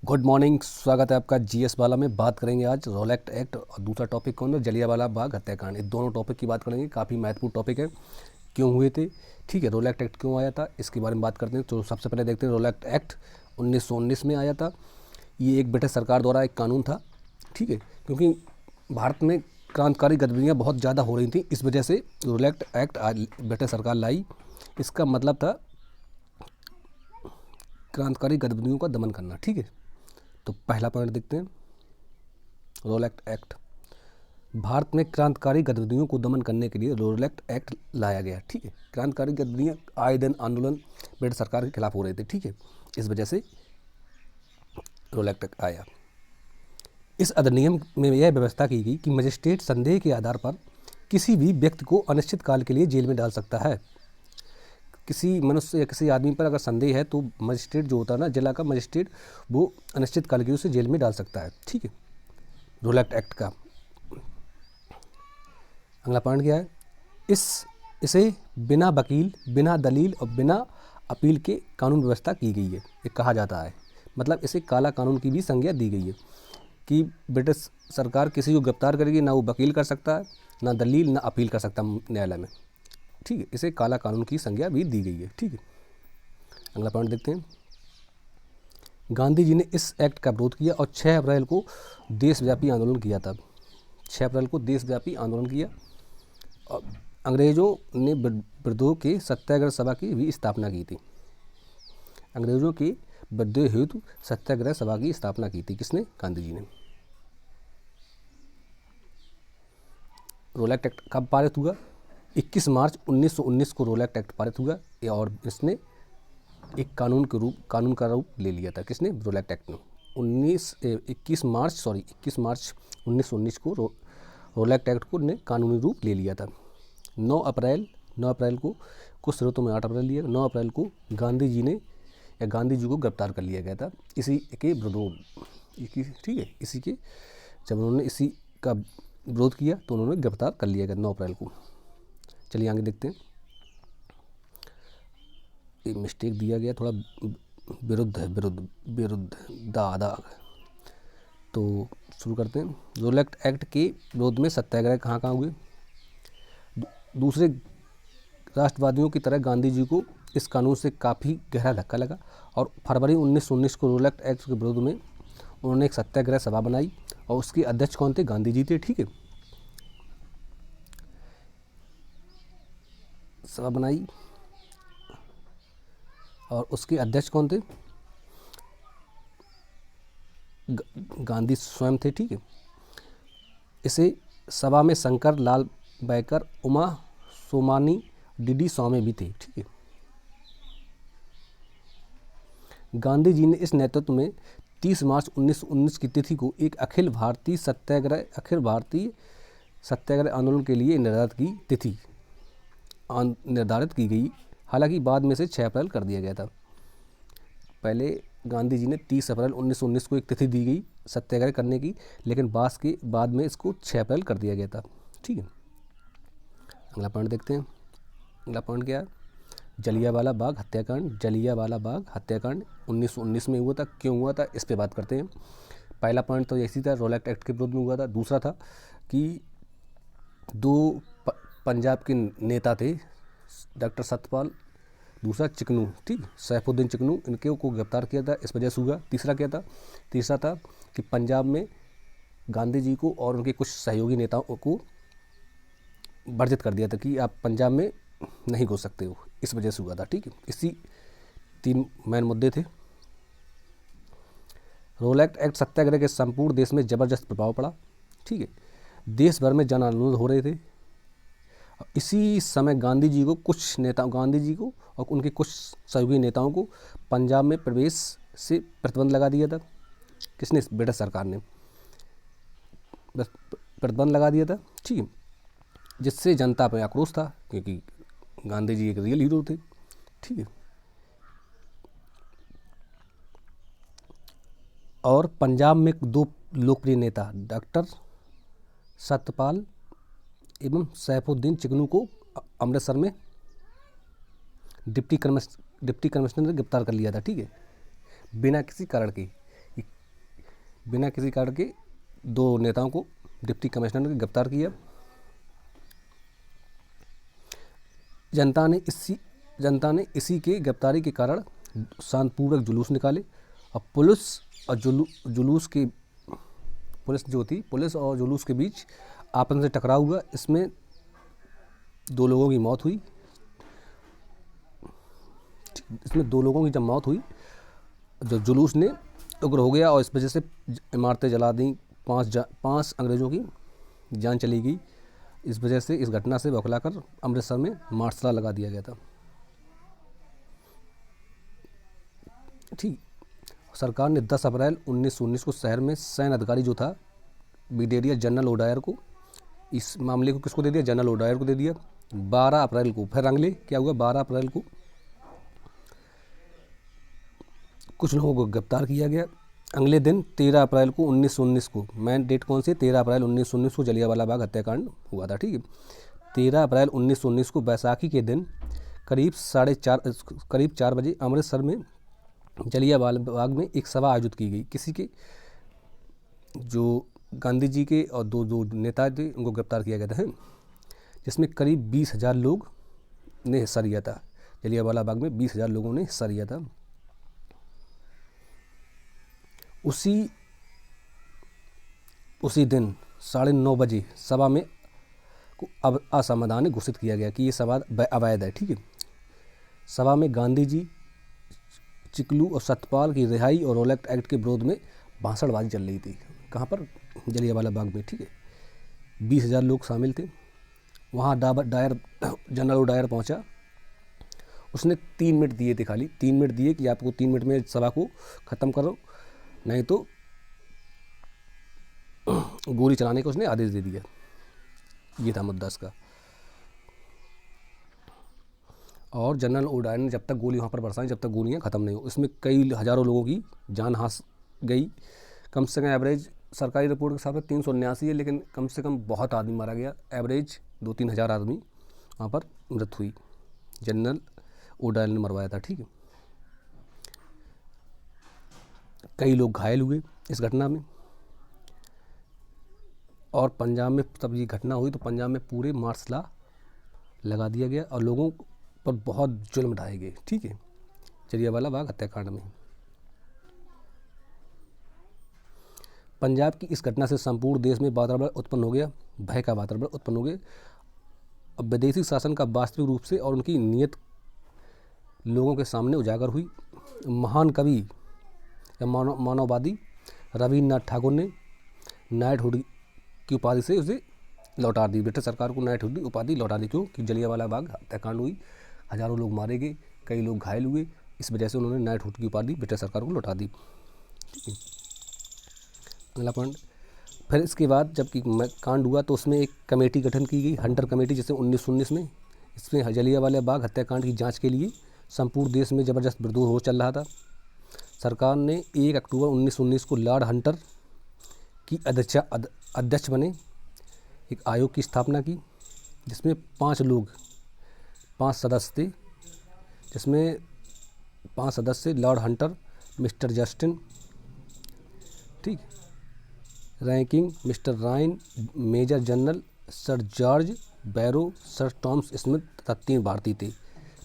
Good morning. स्वागत है आपका जीएस वाला में। बात करेंगे आज रोलेक्ट एक्ट और दूसरा टॉपिक कौन है, जलियांवाला बाग हत्याकांड। ये दोनों टॉपिक की बात करेंगे। काफ़ी महत्वपूर्ण टॉपिक है। क्यों हुए थे, ठीक है, रोलेक्ट एक्ट क्यों आया था, इसके बारे में बात करते हैं। तो सबसे पहले देखते हैं रोलेक्ट एक्ट 1919 में आया था। ये एक ब्रिटिश सरकार द्वारा एक कानून था, ठीक है, क्योंकि भारत में क्रांतिकारी गतिविधियाँ बहुत ज़्यादा हो रही थी, इस वजह से रोलेक्ट एक्ट ब्रिटिश सरकार लाई। इसका मतलब था क्रांतिकारी गतिविधियों का दमन करना, ठीक है। तो पहला पॉइंट देखते हैं, रोलेक्ट एक्ट। भारत में क्रांतिकारी गतिविधियों को दमन करने के लिए रोलेक्ट एक्ट लाया गया, ठीक है। क्रांतिकारी गतिविधियाँ आए दिन आंदोलन ब्रिटिश सरकार के खिलाफ हो रहे थे, ठीक है, इस वजह से रोलेक्ट एक्ट आया। इस अधिनियम में यह व्यवस्था की गई कि मजिस्ट्रेट संदेह के आधार पर किसी भी व्यक्ति को अनिश्चित काल के लिए जेल में डाल सकता है। किसी मनुष्य या किसी आदमी पर अगर संदेह है तो मजिस्ट्रेट जो होता है ना, जिला का मजिस्ट्रेट, वो अनिश्चित काल के लिए उसे जेल में डाल सकता है, ठीक है। रोलेक्ट एक्ट का अगला पॉइंट क्या है, इसे बिना वकील, बिना दलील और बिना अपील के कानून व्यवस्था की गई है, ये कहा जाता है। मतलब इसे काला कानून की भी संज्ञा दी गई है कि ब्रिटिश सरकार किसी को गिरफ्तार करेगी, ना वो वकील कर सकता है, ना दलील, ना अपील कर सकता न्यायालय में, ठीक है। इसे काला कानून की संज्ञा भी दी गई है, ठीक है। अगला पॉइंट देखते हैं, गांधी जी ने इस एक्ट का विरोध किया और 6 अप्रैल को देशव्यापी आंदोलन किया था। 6 अप्रैल को देशव्यापी आंदोलन किया और अंग्रेज़ों ने विद्रोह के सत्याग्रह सभा की भी स्थापना की थी। अंग्रेज़ों के विद्रोह हेतु सत्याग्रह सभा की स्थापना की थी किसने, गांधी जी ने। रोलेक्ट एक्ट कब पारित हुआ, 21 मार्च 1919 को रोलेक्ट एक्ट पारित हुआ, और इसने एक कानून का रूप ले लिया था किसने, रोलेक्ट एक्ट ने। 21 मार्च 1919 को रोलेक्ट एक्ट को ने कानूनी रूप ले लिया था। 9 अप्रैल को, कुछ स्रोतों में 8 अप्रैल लिया, 9 अप्रैल को गांधी जी को गिरफ्तार कर लिया गया था इसी के विरोध, ठीक है, इसी के, जब उन्होंने इसी का विरोध किया तो उन्होंने गिरफ्तार कर लिया गया 9 अप्रैल को। चलिए आगे देखते हैं, मिस्टेक दिया गया थोड़ा, विरुद्ध दादा। तो शुरू करते हैं। रोलेक्ट एक्ट के विरोध में सत्याग्रह कहाँ कहाँ हुए। दूसरे राष्ट्रवादियों की तरह गांधी जी को इस कानून से काफ़ी गहरा धक्का लगा और फरवरी 1919 को रोलेक्ट एक्ट के विरोध में उन्होंने एक सत्याग्रह सभा बनाई और उसके अध्यक्ष कौन थे, गांधी जी थे, ठीक है। सभा बनाई और उसके अध्यक्ष कौन थे, गांधी स्वयं थे, ठीक है। इसे सभा में शंकर लाल बैकर, उमा सोमानी, डीडी स्वामी भी थे, ठीक है। गांधी जी ने इस नेतृत्व में 30 मार्च 1919 की तिथि को एक अखिल भारतीय सत्याग्रह आंदोलन के लिए निर्धारित की गई। हालांकि बाद में से 6 अप्रैल कर दिया गया था। पहले गांधी जी ने 30 अप्रैल 1919 को एक तिथि दी गई सत्याग्रह करने की, लेकिन बाद में इसको 6 अप्रैल कर दिया गया था, ठीक है। अगला पॉइंट देखते हैं। अगला पॉइंट क्या है, जलियांवाला बाग हत्याकांड। जलियांवाला बाग हत्याकांड 1919 में हुआ था। क्यों हुआ था, इस पे बात करते हैं। पहला पॉइंट तो ऐसी था, रोलेक्ट एक्ट के विरोध में हुआ था। दूसरा था कि दो पंजाब के नेता थे, डॉक्टर सत्यपाल, दूसरा चिकनू, ठीक, सैफुद्दीन चिकनू, इनके को गिरफ्तार किया था, इस वजह से हुआ। तीसरा क्या था, तीसरा था कि पंजाब में गांधी जी को और उनके कुछ सहयोगी नेताओं को वर्जित कर दिया था कि आप पंजाब में नहीं घुस सकते हो, इस वजह से हुआ था, ठीक है। इसी 3 मेन मुद्दे थे। रोलेक्ट एक्ट सत्याग्रह के संपूर्ण देश में जबरदस्त प्रभाव पड़ा, ठीक है। देश भर में जन आंदोलन हो रहे थे। इसी समय गांधी जी को और उनके कुछ सहयोगी नेताओं को पंजाब में प्रवेश से प्रतिबंध लगा दिया था किसने, ब्रिटिश सरकार ने प्रतिबंध लगा दिया था, ठीक है। जिससे जनता पर आक्रोश था क्योंकि गांधी जी एक रियल हीरो थे, ठीक है। और पंजाब में 2 लोकप्रिय नेता डॉक्टर सत्यपाल एवं सैफुद्दीन चिकनू को अमृतसर में डिप्टी कमिश्नर ने गिरफ्तार कर लिया था, ठीक है, बिना किसी कारण के। बिना किसी कारण के 2 नेताओं को डिप्टी कमिश्नर ने गिरफ्तार किया। जनता ने इसी के गिरफ्तारी के कारण शांतिपूर्वक जुलूस निकाले और पुलिस और जुलूस के बीच आपस में टकराव हुआ। इसमें 2 लोगों की मौत हुई। जब मौत हुई, जो जुलूस ने उग्र हो गया और इस वजह से इमारतें जला दी। 5 अंग्रेज़ों की जान चली गई। इस वजह से इस घटना से बौखलाकर अमृतसर में मार्शल लगा दिया गया था। ठीक, सरकार ने 10 अप्रैल 1919 को शहर में सैन्य अधिकारी जो था ब्रिगेडियर जनरल ओडायर को, इस मामले को किसको दे दिया? जनरल ओडायर को दे दिया। 12 अप्रैल को फिर अगले क्या हुआ? 12 अप्रैल को कुछ लोगों को गिरफ्तार किया गया। अगले दिन 13 अप्रैल को 1919 को, मेन डेट कौन सी? 13 अप्रैल 1919 को जलियांवाला बाग हत्याकांड हुआ था। ठीक है, 13 अप्रैल 1919 को बैसाखी के दिन करीब 4 बजे अमृतसर में जलियांवाला बाग में एक सभा आयोजित की गई। किसी के? जो गांधी जी के और दो नेता थे उनको गिरफ्तार किया गया था, जिसमें करीब 20,000 लोग ने हिस्सा लिया था। जलियांवाला बाग में 20,000 लोगों ने हिस्सा लिया था। उसी दिन 9:30 बजे सभा में अब असंवैधानिक घोषित किया गया कि ये सभा अवैध है। ठीक है, सभा में गांधी जी, चिकलू और सत्यपाल की रिहाई और रोलेक्ट एक्ट के विरोध में भाषणबाजी चल रही थी। कहाँ पर? जलियांवाला बाग में। ठीक है, 20,000 लोग शामिल थे। वहाँ जनरल ओडायर पहुँचा। उसने 3 मिनट दिए थे, खाली 3 मिनट दिए कि आपको 3 मिनट में सभा को ख़त्म करो, नहीं तो गोली चलाने का उसने आदेश दे दिया। ये था मुद्दा इसका। और जनरल ओडायर ने जब तक गोली वहाँ पर बरसाई, जब तक गोलियाँ ख़त्म नहीं हो। इसमें कई हज़ारों लोगों की जान हास गई। कम से कम एवरेज सरकारी रिपोर्ट के हिसाब से 379 है, लेकिन कम से कम बहुत आदमी मारा गया। एवरेज 2-3 हज़ार आदमी वहाँ पर मृत्यु हुई। जनरल ओडायर ने मरवाया था। ठीक है, कई लोग घायल हुए इस घटना में। और पंजाब में तब ये घटना हुई तो पंजाब में पूरे मार्शल लॉ लगा दिया गया और लोगों पर बहुत जुल्म ढाए गए। ठीक है, जलियांवाला बाग हत्याकांड में पंजाब की इस घटना से संपूर्ण देश में वातावरण उत्पन्न हो गया, भय का वातावरण उत्पन्न हो गया। अब विदेशी शासन का वास्तविक रूप से और उनकी नीयत लोगों के सामने उजागर हुई। महान कवि या मानववादी रविन्द्रनाथ ठाकुर ने नाइटहुड की उपाधि से उसे लौटा दी। ब्रिटिश सरकार को नाइटहुड की उपाधि लौटा दी। क्यों? कि जलियांवाला बाग हत्याकांड हुई, हज़ारों लोग मारे गए, कई लोग घायल हुए। इस वजह से उन्होंने नाइटहुड की उपाधि ब्रिटिश सरकार को लौटा दी। ठीक है, अगला पॉइंट। फिर इसके बाद जब कि कांड हुआ तो उसमें एक कमेटी गठन की गई, हंटर कमेटी, जैसे 1919 में। इसमें जलियांवाला बाग हत्याकांड की जांच के लिए संपूर्ण देश में ज़बरदस्त विद्रोह चल रहा था। सरकार ने 1 अक्टूबर 1919 को लॉर्ड हंटर की अध्यक्ष बने एक आयोग की स्थापना की, जिसमें 5 सदस्य थे, जिसमें 5 सदस्य लॉर्ड हंटर, मिस्टर जस्टिन, ठीक, रैंकिंग, मिस्टर राइन, मेजर जनरल सर जॉर्ज बैरो, सर टॉमस स्मिथ तथा 3 भारतीय थे।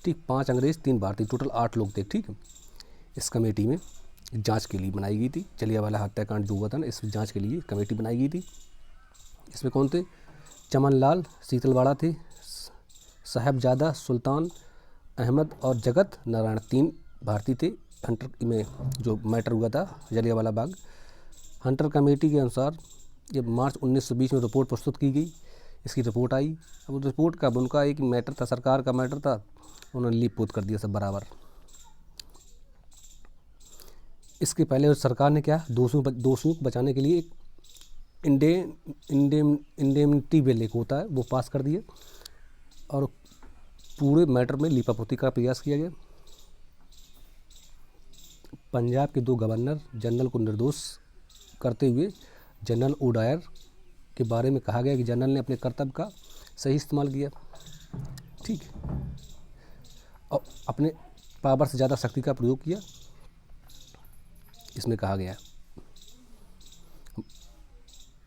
ठीक, 5 अंग्रेज 3 भारतीय, टोटल 8 लोग थे। ठीक है, इस कमेटी में जांच के लिए बनाई गई थी। जलियांवाला हत्याकांड जो हुआ था ना, इस जांच के लिए कमेटी बनाई गई थी। इसमें कौन थे? चमन लाल शीतलवाड़ा थे, साहबजादा सुल्तान अहमद और जगत नारायण 3 भारतीय थे। हंटर में जो मैटर हुआ था जलियांवाला बाग, हंटर कमेटी के अनुसार जब मार्च 1920 में रिपोर्ट प्रस्तुत की गई, इसकी रिपोर्ट आई। अब उस रिपोर्ट का उनका एक मैटर था, सरकार का मैटर था, उन्होंने लीप पोत कर दिया सब बराबर। इसके पहले सरकार ने क्या, दोषियों को बचाने के लिए एक इंडेमनिटी बिल एक होता है वो पास कर दिया और पूरे मैटर में लीपापोती का प्रयास किया गया। पंजाब के 2 गवर्नर जनरल को निर्दोष करते हुए जनरल ओडायर के बारे में कहा गया कि जनरल ने अपने कर्तव्य का सही इस्तेमाल किया। ठीक, और अपने पावर से ज़्यादा शक्ति का प्रयोग किया, इसमें कहा गया।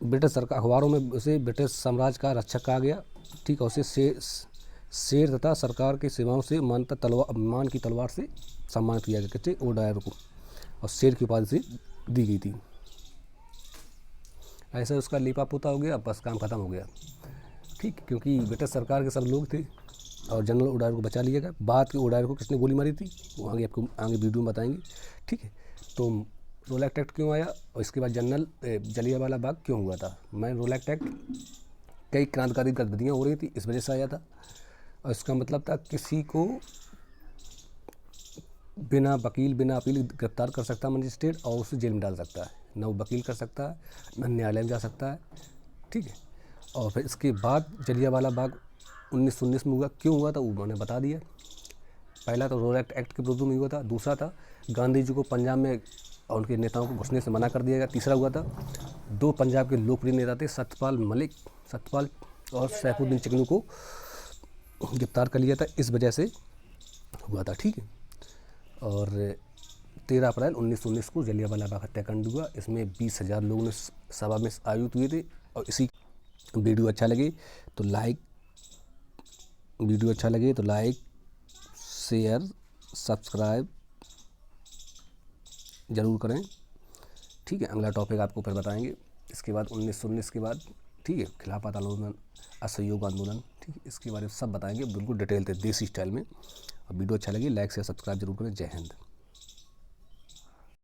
ब्रिटिश सरकार अखबारों में उसे ब्रिटिश साम्राज्य का रक्षक कहा गया। ठीक है, उसे शेर तथा सरकार की सेवाओं से मान की तलवार से सम्मानित किया गया, किसे, ओडायर को, और शेर की उपाधि से दी गई थी। ऐसा उसका लीपा पोता हो गया, बस काम खत्म हो गया। ठीक, क्योंकि ब्रिटिश सरकार के सब लोग थे और जनरल ओडायर को बचा लिया गया। बाद के ओडायर को किसने गोली मारी थी वो आगे आपको आगे वीडियो में बताएंगे। ठीक है, तो रोलैक्ट एक्ट क्यों आया और इसके बाद जनरल जलियांवाला बाग क्यों हुआ था। मैं रोलैक्ट एक्ट कई क्रांतिकारी गतिविधियाँ हो रही थी, इस वजह से आया था। और इसका मतलब था किसी को बिना वकील बिना अपील गिरफ्तार कर सकता है मजिस्ट्रेट और उसे जेल में डाल सकता है। न वो वकील कर सकता है, न न्यायालय में जा सकता है। ठीक है, और फिर इसके बाद जलियांवाला बाग 1919 में हुआ। क्यों हुआ था वो मैंने बता दिया। पहला तो रोलैक्ट एक्ट के विरोध में हुआ था। दूसरा था गांधी जी को पंजाब में और उनके नेताओं को घुसने से मना कर दिया गया। तीसरा हुआ था 2 पंजाब के लोकप्रिय नेता थे सत्यपाल और सैफुद्दीन चिकनू को गिरफ्तार कर लिया था, इस वजह से हुआ था। ठीक है, और 13 अप्रैल 1919 को जलियांवाला बाग हत्याकांड हुआ। इसमें 20,000 लोगों ने सभा में आयोजित हुए थे। और इसी वीडियो अच्छा लगे तो लाइक शेयर सब्सक्राइब ज़रूर करें। ठीक है, अगला टॉपिक आपको फिर बताएंगे। इसके बाद 1919 के बाद, ठीक है, खिलाफत आंदोलन, असहयोग आंदोलन, ठीक है, इसके बारे में सब बताएंगे बिल्कुल डिटेल थे, देसी स्टाइल में। और वीडियो अच्छा लगे लाइक शेयर सब्सक्राइब जरूर करें। जय हिंद।